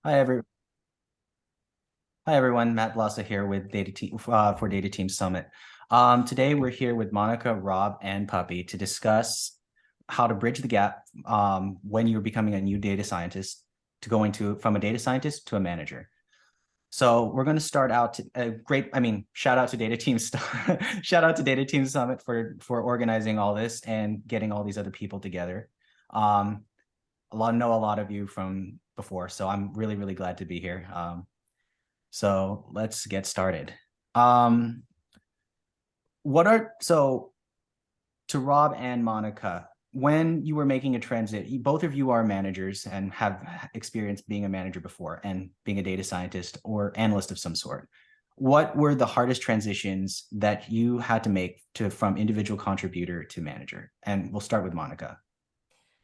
Hi, every Hi everyone. Matt Blasa here with Data Team for Data Team Summit. Today we're here with Monica, Rob, and Puppy to discuss how to bridge the gap when you're becoming a new data scientist to going to from a data scientist to a manager. So we're going to start out shout out to Data Team shout out to Data Team Summit for organizing all this and getting all these other people together. Know a lot of you from before, so I'm really glad to be here. So let's get started. What are so to Rob and Monica, when you were making a transit, both of you are managers and have experience being a manager before and being a data scientist or analyst of some sort. What were the hardest transitions that you had to make from individual contributor to manager? And we'll start with Monica.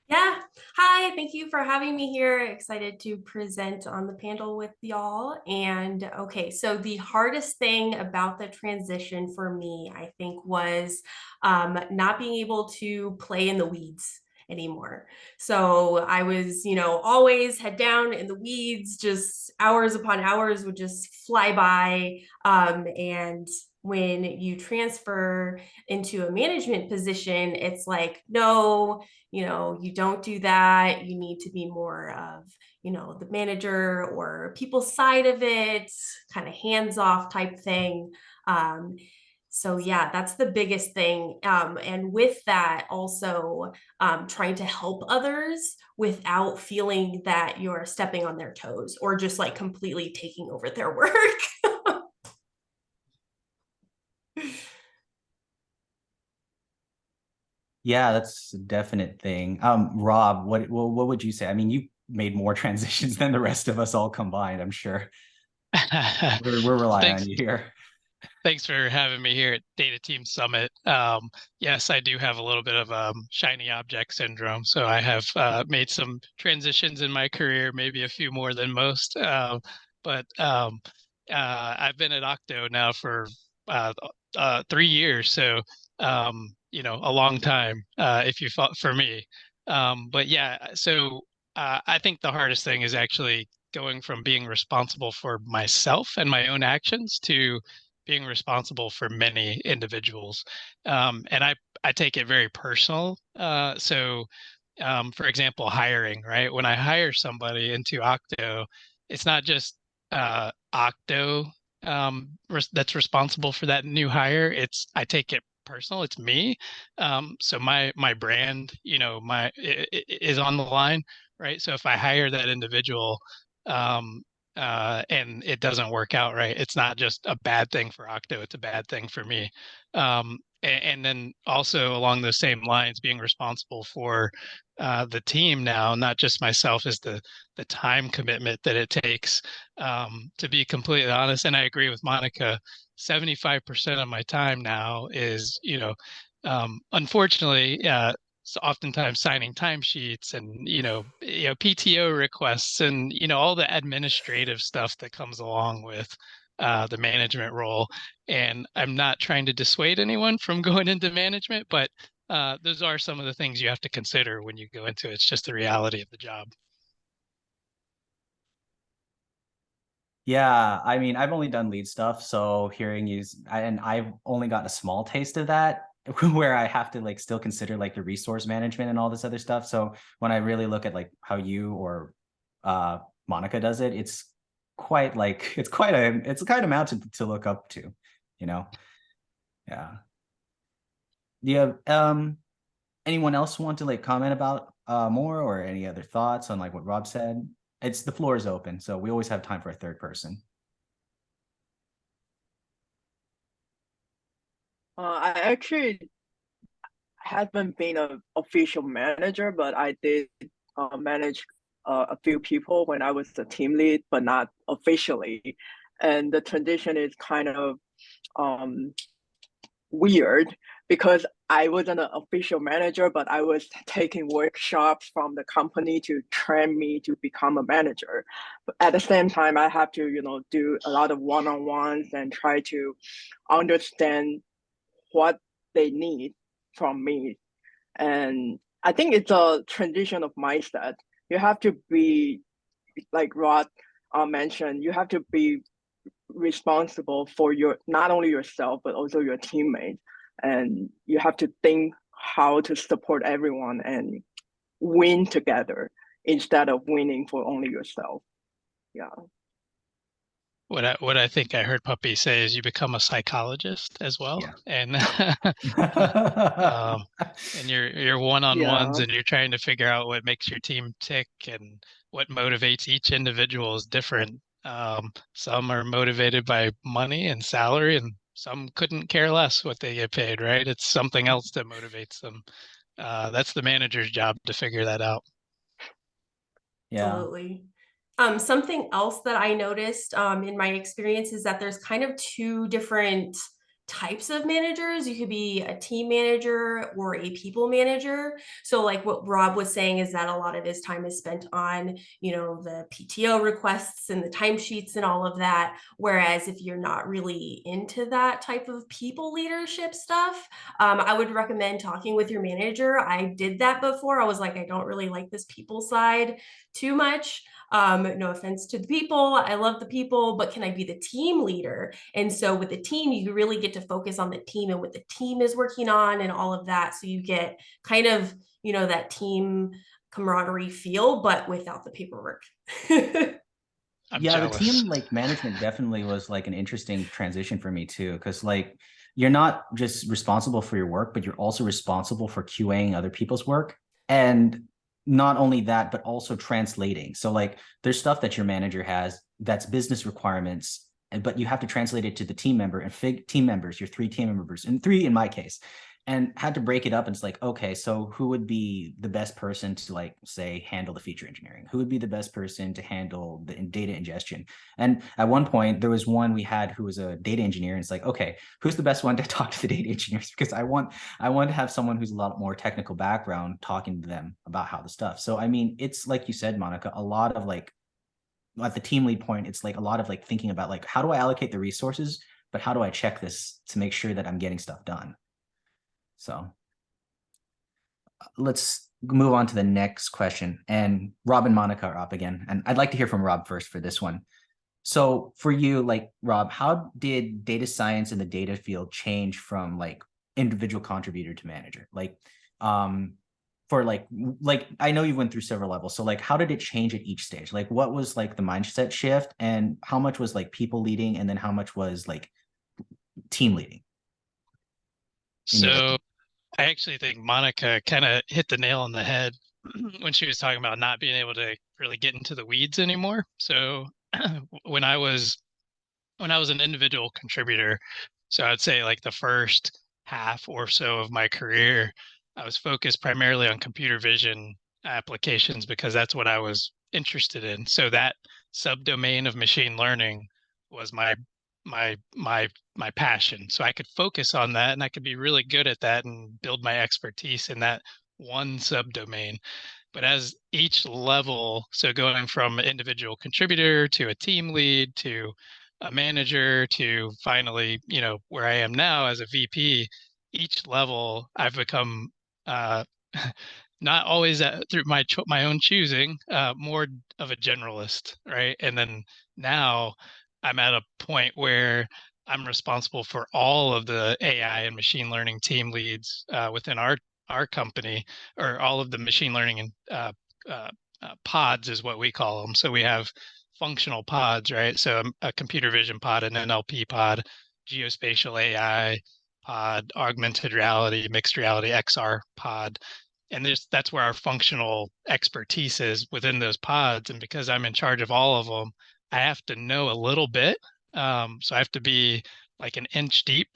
Yeah. Hi, thank you for having me here. Excited to present on the panel with y'all. And okay, so the hardest thing about the transition for me, I think, was not being able to play in the weeds anymore. So I was, always head down in the weeds, just hours upon hours would just fly by. And when you transfer into a management position, it's like, no, you don't do that. You need to be more of, the manager or people's side of it, kind of hands off type thing. So yeah, that's the biggest thing. And with that, also trying to help others without feeling that you're stepping on their toes or just like completely taking over their work. Yeah, that's a definite thing. Rob, what would you say? I mean, you made more transitions than the rest of us all combined, I'm sure. We're relying on Thanks. you here. Thanks for having me here at Data Team Summit. Yes, I do have a little bit of shiny object syndrome, so I have made some transitions in my career, maybe a few more than most. But I've been at Octo now for 3 years, so a long time if you fought for me. But yeah, so I think the hardest thing is actually going from being responsible for myself and my own actions to being responsible for many individuals. And I take it very personal. For example, hiring, right? When I hire somebody into Octo, it's not just Octo that's responsible for that new hire. I take it personal. It's me. So my brand, is on the line, right? So if I hire that individual, and it doesn't work out right, it's not just a bad thing for Octo, it's a bad thing for me. And then also along those same lines, being responsible for the team now, not just myself, is the time commitment that it takes. To be completely honest, and I agree with Monica, 75% of my time now is, unfortunately, oftentimes signing timesheets and PTO requests and all the administrative stuff that comes along with the management role. And I'm not trying to dissuade anyone from going into management, but those are some of the things you have to consider when you go into it. It's just the reality of the job. Yeah, I mean, I've only done lead stuff, so and I've only got a small taste of that where I have to like still consider like the resource management and all this other stuff. So when I really look at like how you or Monica does it, it's quite a mountain to look up to, you know. Yeah. Do you have anyone else want to like comment about more or any other thoughts on like what Rob said? The floor is open, so we always have time for a third person. I actually haven't been an official manager, but I did manage a few people when I was a team lead, but not officially. And the transition is kind of um, weird because I wasn't an official manager, but I was taking workshops from the company to train me to become a manager. But at the same time, I have to, do a lot of one-on-ones and try to understand what they need from me. And I think it's a transition of mindset. You have to be like Rod mentioned, you have to be responsible for not only yourself but also your teammates, and you have to think how to support everyone and win together instead of winning for only yourself. Yeah. What I think I heard Puppy say is you become a psychologist as well, Yeah. and and you're one-on-ones, Yeah. and you're trying to figure out what makes your team tick and what motivates each individual is different. Some are motivated by money and salary, and some couldn't care less what they get paid, right? It's something else that motivates them. That's the manager's job to figure that out. Yeah. Absolutely. Something else that I noticed in my experience is that there's kind of two different types of managers. You could be a team manager or a people manager. So like what Rob was saying is that a lot of his time is spent on, the PTO requests and the timesheets and all of that. Whereas if you're not really into that type of people leadership stuff, I would recommend talking with your manager. I did that before. I was like, I don't really like this people side too much. No offense to the people. I love the people, but can I be the team leader? And so with the team, you really get to focus on the team and what the team is working on and all of that. So you get kind of, that team camaraderie feel, but without the paperwork. I'm Yeah, the jealous. team like management definitely was like an interesting transition for me too, because like you're not just responsible for your work, but you're also responsible for QAing other people's work. And not only that, but also translating. So like there's stuff that your manager has that's business requirements, but you have to translate it to the team member and team members, your 3 team members, and 3 in my case, and had to break it up. And it's like, okay, so who would be the best person to like say handle the feature engineering? Who would be the best person to handle the data ingestion? And at one point there was one we had who was a data engineer, and it's like, okay, who's the best one to talk to the data engineers? Because I want to have someone who's a lot more technical background talking to them about how the stuff. So I mean, it's like you said, Monica, a lot of like at the team lead point, it's like a lot of like thinking about like, how do I allocate the resources, but how do I check this to make sure that I'm getting stuff done? So let's move on to the next question. And Rob and Monica are up again. And I'd like to hear from Rob first for this one. So for you, like Rob, how did data science in the data field change from like individual contributor to manager? Like for like I know you went through several levels. So like how did it change at each stage? Like what was like the mindset shift, and how much was like people leading, and then how much was like team leading? So I actually think Monica kind of hit the nail on the head when she was talking about not being able to really get into the weeds anymore. So when I was an individual contributor, so I'd say like the first half or so of my career, I was focused primarily on computer vision applications because that's what I was interested in. So that subdomain of machine learning was my passion. So I could focus on that, and I could be really good at that and build my expertise in that one subdomain. But as each level, so going from an individual contributor to a team lead to a manager to finally, where I am now as a VP, each level I've become uh, not always through my own choosing, more of a generalist, right? And then now I'm at a point where I'm responsible for all of the AI and machine learning team leads within our company, or all of the machine learning and pods is what we call them. So we have functional pods, right? So a computer vision pod, an NLP pod, geospatial AI pod, augmented reality, mixed reality, XR pod. And that's where our functional expertise is within those pods. And because I'm in charge of all of them, I have to know a little bit. So I have to be like an inch deep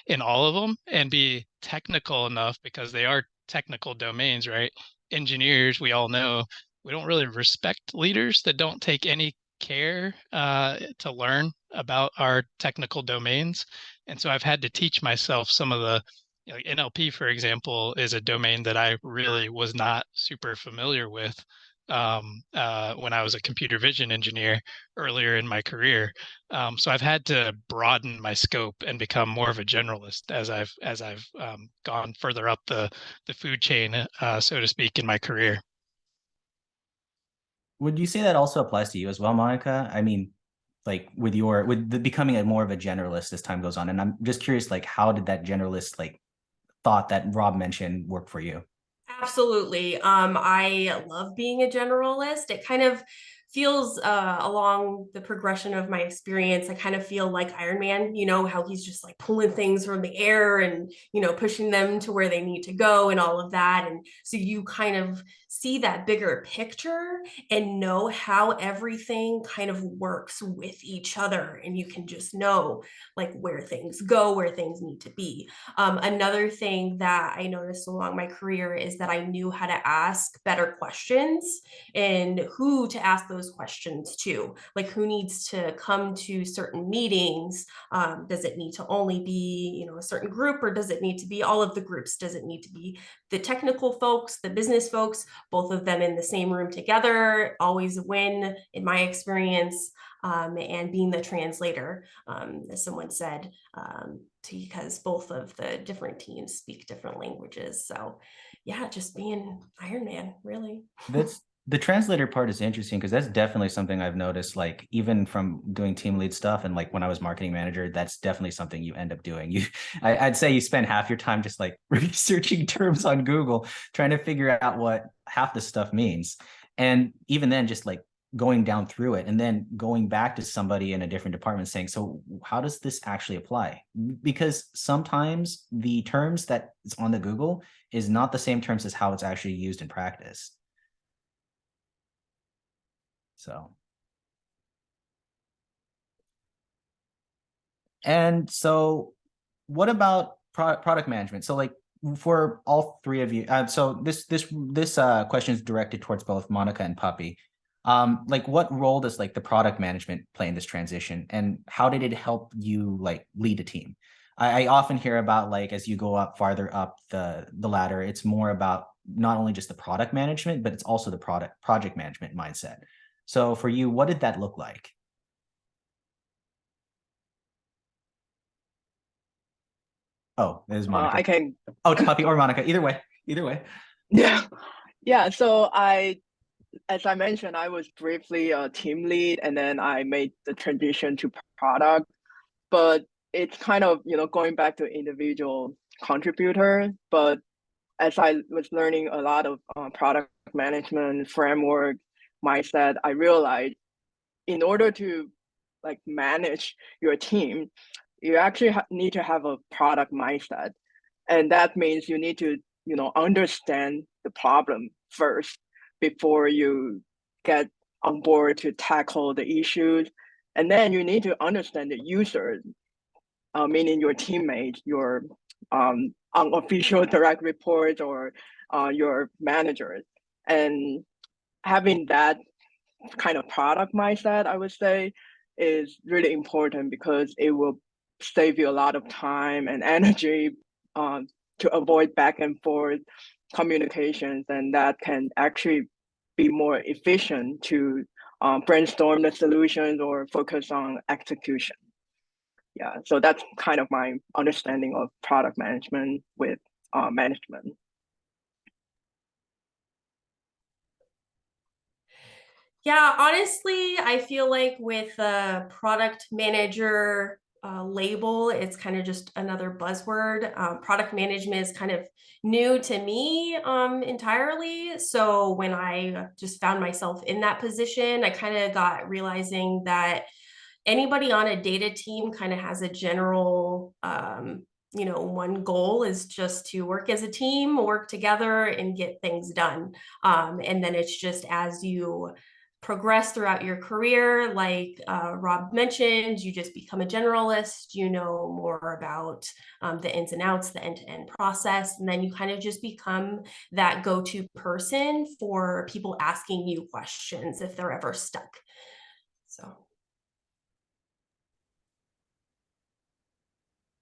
in all of them and be technical enough, because they are technical domains, right? Engineers, we all know, we don't really respect leaders that don't take any care to learn about our technical domains. And so I've had to teach myself some of the NLP, for example, is a domain that I really was not super familiar with when I was a computer vision engineer earlier in my career. So I've had to broaden my scope and become more of a generalist as I've gone further up the food chain, so to speak, in my career. Would you say that also applies to you as well, Monica? I mean, like with the becoming more of a generalist as time goes on, and I'm just curious, like, how did that generalist like thought that Rob mentioned work for you? Absolutely. I love being a generalist. It kind of feels along the progression of my experience. I kind of feel like Iron Man, you know, how he's just like pulling things from the air and, you know, pushing them to where they need to go and all of that. And so you kind of see that bigger picture and know how everything kind of works with each other. And you can just know like where things go, where things need to be. Another thing that I noticed along my career is that I knew how to ask better questions and who to ask those questions to, like who needs to come to certain meetings. Does it need to only be, you know, a certain group, or does it need to be all of the groups? Does it need to be the technical folks, the business folks, both of them in the same room together? Always a win in my experience. And being the translator, as someone said, because both of the different teams speak different languages. So yeah, just being Iron Man, really. That's the translator part is interesting because that's definitely something I've noticed, like even from doing team lead stuff and like when I was marketing manager, that's definitely something you end up doing. I'd say you spend half your time just like researching terms on Google, trying to figure out what half the stuff means. And even then, just like going down through it and then going back to somebody in a different department saying, so how does this actually apply? Because sometimes the terms that is on the Google is not the same terms as how it's actually used in practice. So, and so what about product management? So like for all three of you, so this question is directed towards both Monica and Puppy. Like what role does like the product management play in this transition, and how did it help you like lead a team? I often hear about like as you go up farther up the ladder, it's more about not only just the product management, but it's also the project management mindset. So for you, what did that look like? Oh, there's Monica. I can. Oh, it's Puppy or Monica. Either way. Either way. Yeah, yeah. So as I mentioned, I was briefly a team lead, and then I made the transition to product. But it's kind of, going back to individual contributor. But as I was learning a lot of product management framework mindset, I realized in order to like manage your team, you actually need to have a product mindset, and that means you need to understand the problem first before you get on board to tackle the issues, and then you need to understand the user, meaning your teammates, your unofficial direct reports, or your managers. And having that kind of product mindset, I would say, is really important because it will save you a lot of time and energy to avoid back and forth communications, and that can actually be more efficient to brainstorm the solutions or focus on execution. Yeah, so that's kind of my understanding of product management with management. Yeah, honestly, I feel like with a product manager label, it's kind of just another buzzword. Product management is kind of new to me entirely. So when I just found myself in that position, I kind of got realizing that anybody on a data team kind of has a general one goal is just to work as a team, work together, and get things done. And then it's just as you progress throughout your career, like Rob mentioned, you just become a generalist, you know more about the ins and outs, the end-to-end process, and then you kind of just become that go-to person for people asking you questions if they're ever stuck. So.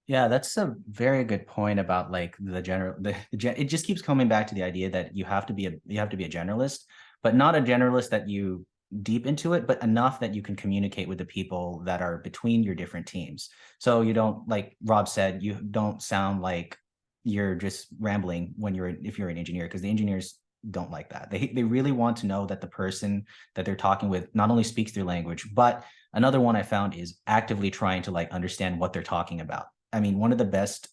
Yeah, that's a very good point about like it just keeps coming back to the idea that you have to be a generalist, but not a generalist that you deep into it, but enough that you can communicate with the people that are between your different teams. So you don't, like Rob said, you don't sound like you're just rambling when if you're an engineer, because the engineers don't like that. They really want to know that the person that they're talking with not only speaks their language, but another one I found is actively trying to like understand what they're talking about. I mean, one of the best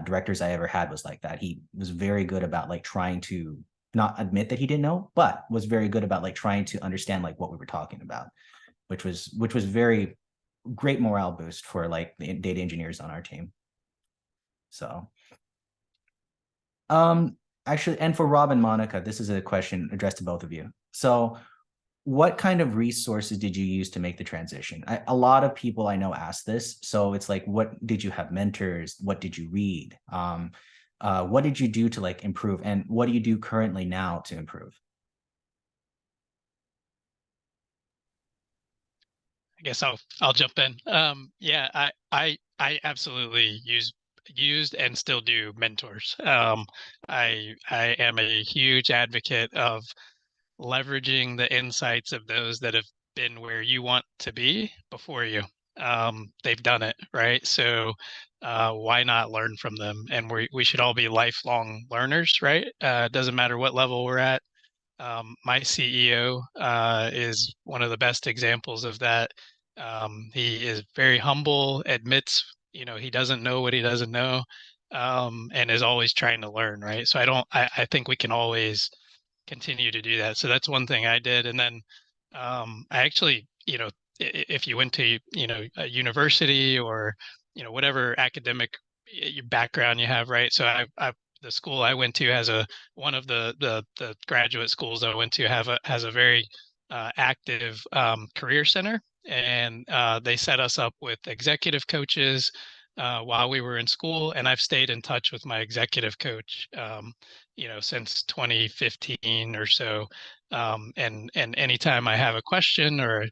directors I ever had was like that. He was very good about like trying to not admit that he didn't know, but was very good about like trying to understand like what we were talking about, which was very great morale boost for like the data engineers on our team. So actually, and for Rob and Monica, this is a question addressed to both of you. So what kind of resources did you use to make the transition? A lot of people I know ask this. So it's like, what did you have mentors? What did you read? What did you do to like improve? And what do you do currently now to improve? I guess I'll jump in. Yeah, I absolutely used and still do mentors. I am a huge advocate of leveraging the insights of those that have been where you want to be before you. They've done it, right? So why not learn from them? And we should all be lifelong learners, right? It doesn't matter what level we're at. My CEO is one of the best examples of that. He is very humble, admits, he doesn't know what he doesn't know, and is always trying to learn, right? So I think we can always continue to do that. So that's one thing I did. And then I actually, if you went to, a university or, whatever academic background you have, right? So the school I went to has one of the graduate schools I went to has a very active career center, and they set us up with executive coaches while we were in school, and I've stayed in touch with my executive coach, since 2015 or so. And anytime I have a question or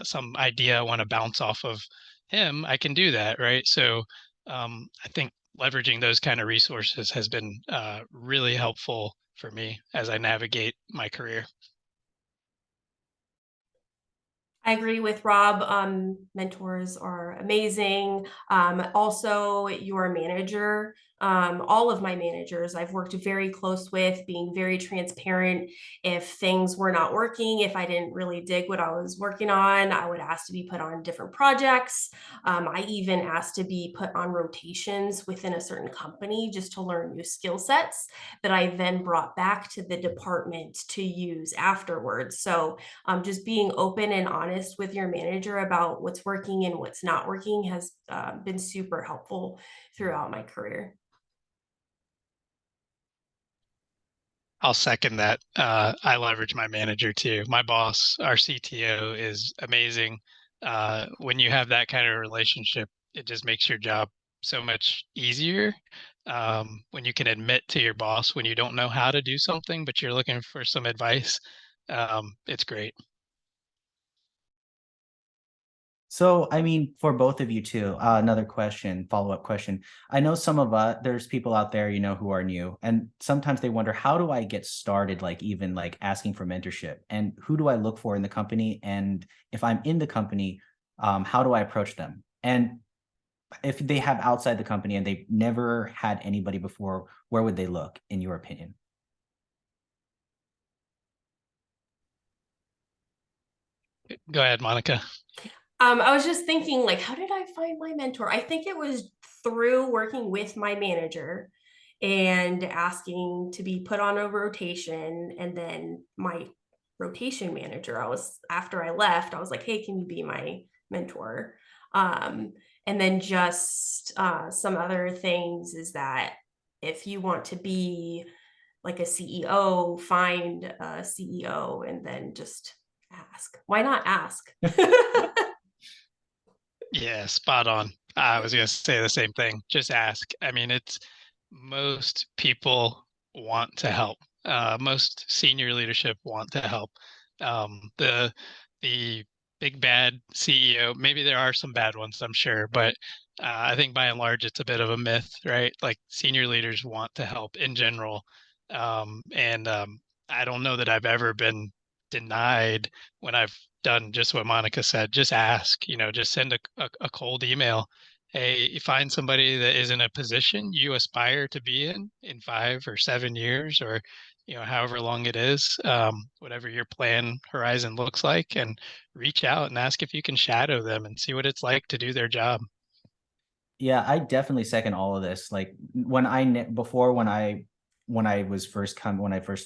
some idea I want to bounce off of him, I can do that, right? So I think leveraging those kind of resources has been really helpful for me as I navigate my career. I agree with Rob. Mentors are amazing. Also, your manager, all of my managers, I've worked very close with, being very transparent. If things were not working, if I didn't really dig what I was working on, I would ask to be put on different projects. I even asked to be put on rotations within a certain company just to learn new skill sets that I then brought back to the department to use afterwards. So just being open and honest with your manager about what's working and what's not working has been super helpful throughout my career. I'll second that. I leverage my manager too. My boss, our CTO, is amazing. When you have that kind of relationship, it just makes your job so much easier. When you can admit to your boss when you don't know how to do something, but you're looking for some advice, it's great. So, I mean, for both of you too, another question, follow-up question. I know some of there's people out there, who are new, and sometimes they wonder, how do I get started, like even like asking for mentorship, and who do I look for in the company? And if I'm in the company, how do I approach them? And if they have outside the company and they've never had anybody before, where would they look, in your opinion? Go ahead, Monica. I was just thinking, like, how did I find my mentor? I think it was through working with my manager and asking to be put on a rotation. And then my rotation manager, after I left, I was like, hey, can you be my mentor? And then just some other things is that if you want to be like a CEO, find a CEO and then just ask. Why not ask? Yeah, spot on. I was going to say the same thing. Just ask. I mean, most people want to help. Most senior leadership want to help. The big bad CEO, maybe there are some bad ones, I'm sure, but I think by and large it's a bit of a myth, right? Like senior leaders want to help in general. And I don't know that I've ever been denied when I've done just what Monica said. Just ask, just send a cold email. Hey, you find somebody that is in a position you aspire to be in 5 or 7 years, or however long it is, whatever your plan horizon looks like, and reach out and ask if you can shadow them and see what it's like to do their job. Yeah, I definitely second all of this. Like when I was first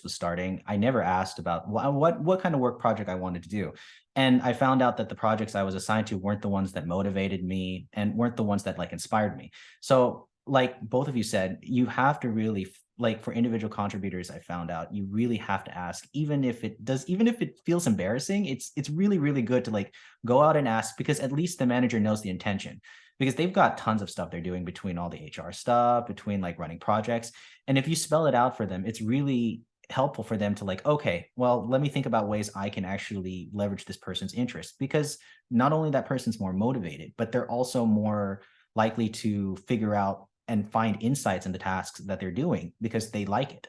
was starting, I never asked about what kind of work project I wanted to do. And I found out that the projects I was assigned to weren't the ones that motivated me and weren't the ones that like inspired me. So like both of you said, you have to really like for individual contributors, I found out you really have to ask, even if it feels embarrassing, it's really, really good to like go out and ask because at least the manager knows the intention because they've got tons of stuff they're doing between all the HR stuff, between like running projects. And if you spell it out for them, it's really helpful for them to like, okay, well, let me think about ways I can actually leverage this person's interest because not only that person's more motivated, but they're also more likely to figure out and find insights in the tasks that they're doing because they like it.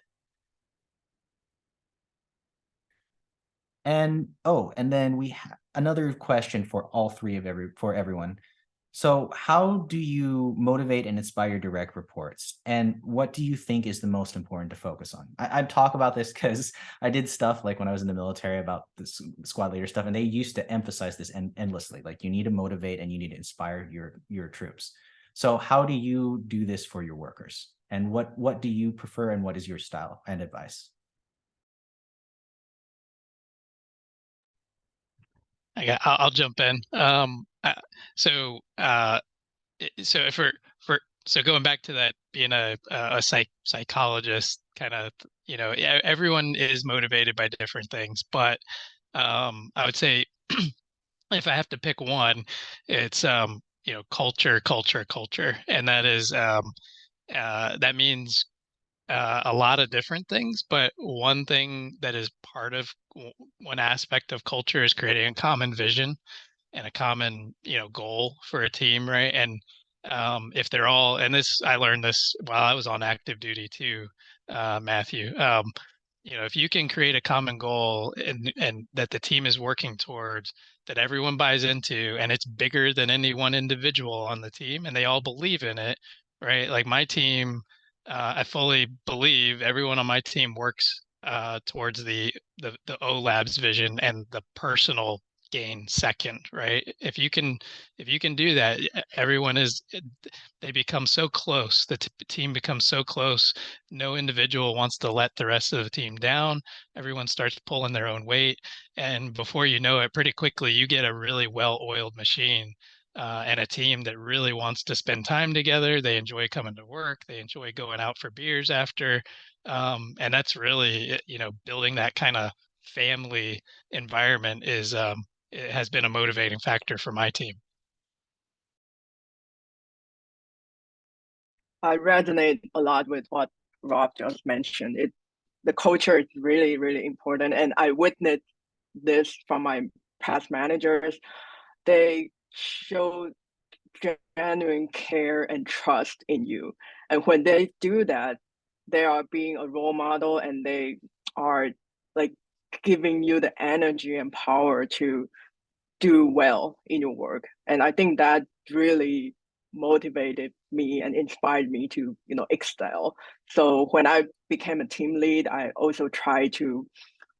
And and then we have another question for all three of everyone. So how do you motivate and inspire direct reports? And what do you think is the most important to focus on? I talk about this because I did stuff like when I was in the military about this squad leader stuff, and they used to emphasize this endlessly. Like you need to motivate and you need to inspire your troops. So how do you do this for your workers? And what do you prefer and what is your style and advice? I'll jump in. So so if for so going back to that being a psychologist kind of, everyone is motivated by different things, but I would say if I have to pick one, it's culture, culture, culture, and that is that means a lot of different things, but one thing that is part of one aspect of culture is creating a common vision and a common goal for a team, right? And if they're all, and this I learned this while I was on active duty too, Matthew. If you can create a common goal and that the team is working towards, that everyone buys into, and it's bigger than any one individual on the team, and they all believe in it, right? Like my team, I fully believe everyone on my team works towards the O Labs vision and the personal gain second, right? If you can do that, everyone they become so close. The team becomes so close. No individual wants to let the rest of the team down. Everyone starts pulling their own weight, and before you know it, pretty quickly you get a really well-oiled machine. And a team that really wants to spend time together. They enjoy coming to work. They enjoy going out for beers after. And that's really, building that kind of family environment it has been a motivating factor for my team. I resonate a lot with what Rob just mentioned. The culture is really, really important. And I witnessed this from my past managers. They show genuine care and trust in you. And when they do that, they are being a role model and they are like giving you the energy and power to do well in your work. And I think that really motivated me and inspired me to, excel. So when I became a team lead, I also try to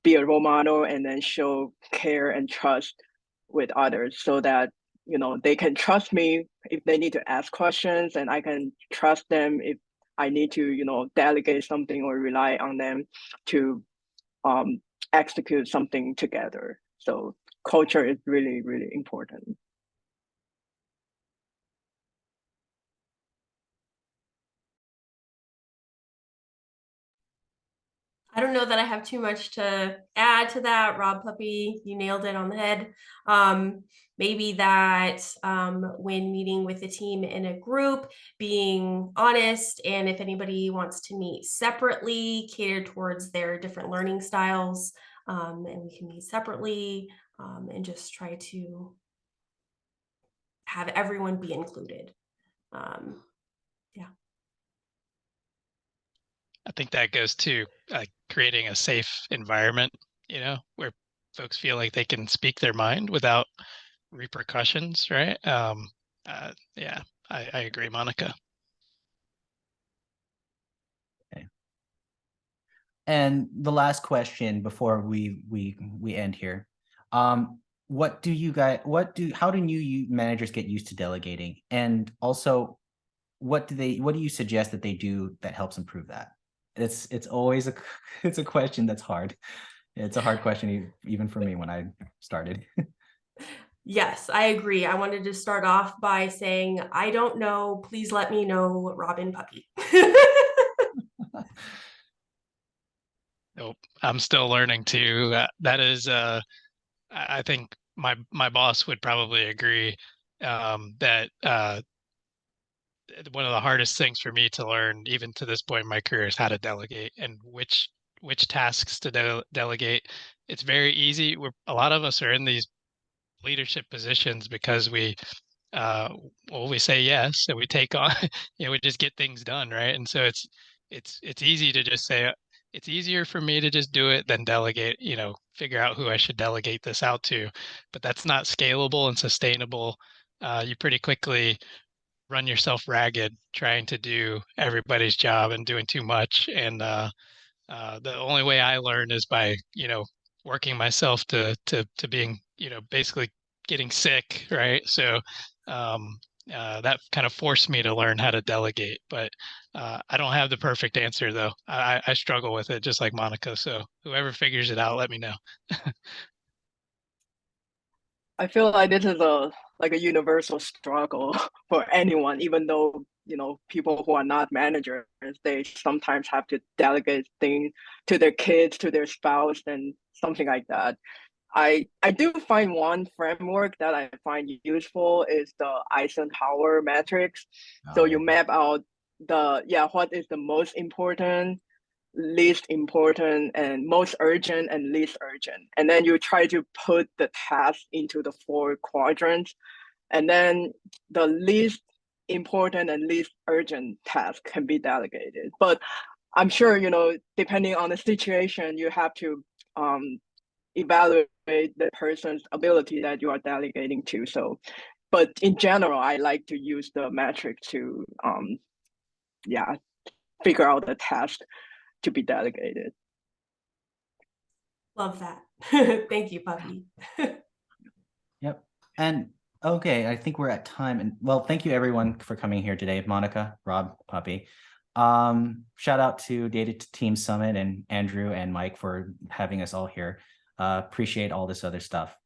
be a role model and then show care and trust with others so that they can trust me if they need to ask questions and I can trust them if I need to delegate something or rely on them to um, execute something together. So culture is really, really important. I don't know that I have too much to add to that. Rob Puppy, you nailed it on the head. Maybe that when meeting with a team in a group, being honest, and if anybody wants to meet separately, cater towards their different learning styles, and we can meet separately and just try to have everyone be included. Yeah. I think that goes to creating a safe environment, where folks feel like they can speak their mind without repercussions, right? Yeah, I agree, Monica. Okay. And the last question before we end here, how do new managers get used to delegating, and also what do you suggest that they do that helps improve that? It's always it's a question that's hard. It's a hard question even for me when I started. Yes, I agree. I wanted to start off by saying, I don't know. Please let me know, Robin Puppy. Nope, I'm still learning too. That is, I think my boss would probably agree that one of the hardest things for me to learn, even to this point in my career, is how to delegate and which tasks to delegate. It's very easy. A lot of us are in these leadership positions because uh we say yes and we take on we just get things done, right? And so it's easy to just say it's easier for me to just do it than delegate, figure out who I should delegate this out to. But that's not scalable and sustainable. You pretty quickly run yourself ragged trying to do everybody's job and doing too much. And the only way I learn is by working myself to being basically getting sick, right? So that kind of forced me to learn how to delegate. But I don't have the perfect answer though. I struggle with it just like Monica. So whoever figures it out, let me know. I feel like this is a universal struggle for anyone, even though people who are not managers, they sometimes have to delegate things to their kids, to their spouse, and something like that. I do find one framework that I find useful is the Eisenhower matrix. So Oh, you yeah. map out what is the most important, least important, and most urgent and least urgent. And then you try to put the task into the 4 quadrants. And then the least important and least urgent task can be delegated. But I'm sure, depending on the situation, you have to evaluate the person's ability that you are delegating to. So, but in general, I like to use the metric to, figure out the task to be delegated. Love that. Thank you, Puppy. Yep. And okay, I think we're at time. And well, thank you everyone for coming here today. Monica, Rob, Puppy. Shout out to Data Team Summit and Andrew and Mike for having us all here. Appreciate all this other stuff.